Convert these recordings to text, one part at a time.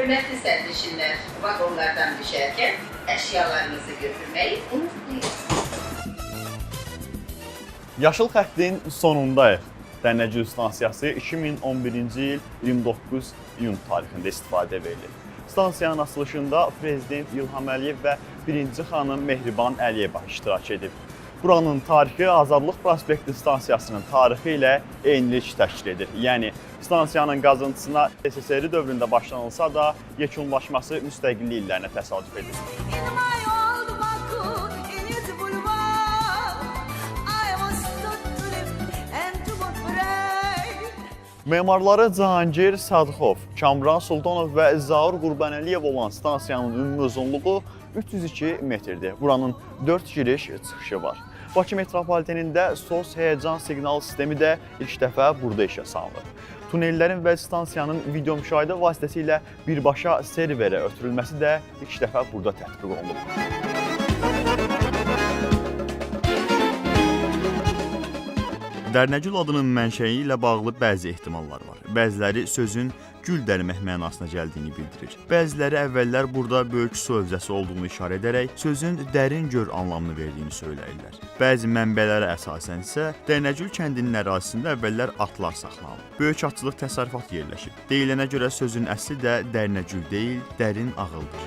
Hörmətli sərnişinlər, vaqonlardan düşərkən əşyalarınızı götürməyi unutmayın. Yaşıl xəttin sonundayıq. Dərnəcül stansiyası 2011-ci il 29 iyun tarixində istifadə verilir. Stansiyanın açılışında Prezident İlham Əliyev və 1-ci xanım Mehriban Əliyeva iştirak edib. Buranın tarixi Azadlıq Prospekti stansiyasının tarixi ilə eynilik təşkil edir. Yəni, stansiyanın qazıntısına SSR dövründə başlanılsa da, yekunlaşması müstəqillik illərinə təsadüf edir. Memarları Cahangir Sadıxov, Kamran Sultanov və Zaur Qurbanəliyev olan stansiyanın ümumi uzunluğu 302 metrdir. Buranın 4 giriş-çıxışı var. Bakı metropolitenində SOS həyəcan siqnal sistemi də ilk dəfə burada işə salınır. Tunellərin və stansiyanın video müşahidə vasitəsilə birbaşa serverə ötürülməsi də ilk dəfə burada tətbiq olunur. Dərnəcül adının mənşəyi ilə bağlı bəzi ehtimallar var. Bəziləri sözün gül dərmək mənasına gəldiyini bildirir. Bəziləri əvvəllər burada böyük su hövzəsi olduğunu işarə edərək sözün dərin göl anlamını verdiyini söyləyirlər. Bəzi mənbələrə əsasən isə Dərnəcül kəndinin ərazisində əvvəllər atlar saxlanılır. Böyük atçılıq təsərrüfat yerləşib. Deyilənə görə sözün əsli də Dərnəcül deyil, dərin ağıldır.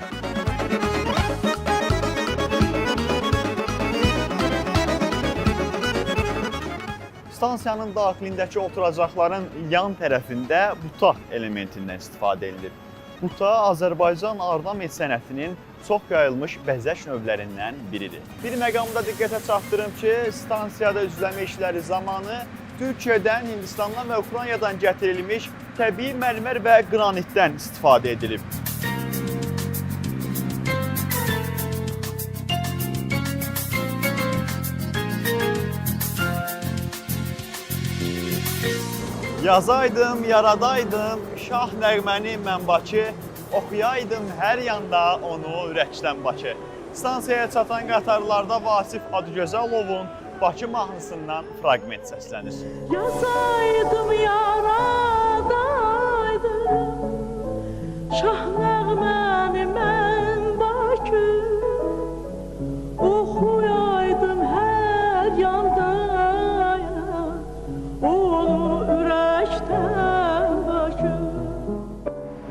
Stansiyanın daxilindəki oturacaqların yan tərəfində butaq elementindən istifadə edilir. Butaq Azərbaycan ornament sənətinin çox yayılmış bəzək növlərindən biridir. Bir məqamda diqqətə çatdırım ki, stansiyada üzləmə işləri zamanı Türkiyədən, Hindistandan və Ukraynadan gətirilmiş təbii mərmər və qranitdən istifadə edilib. Yazaydım, yaradaydım, şah nəğməni mən Bakı, oxuyaydım hər yanda onu ürəkdən Bakı. Stansiyaya çatan qatarlarda Vasif Adıgözəlovun Bakı mahnısından fraqment səslənir. Yazaydım, yaradaydım, şah nəğməni mən Bakı, oxuyaydım hər yanda onu ürəkdən Bakı.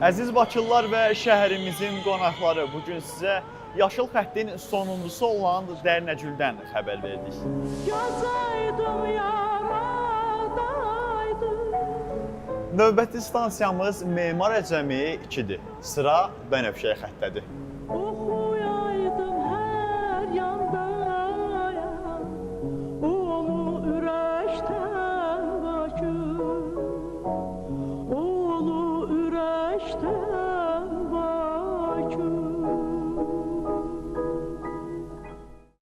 Əziz Bakılılar və şəhərimizin qonaqları, bugün sizə yaşıl xəttin sonuncusu olan Dərnəcüldən xəbər verdik. Yazaydım, yaradaydım. Növbəti stansiyamız Memar Əcəmi 2-dir. Sıra Bənövşəyə xəttədir. Oxuyaydım.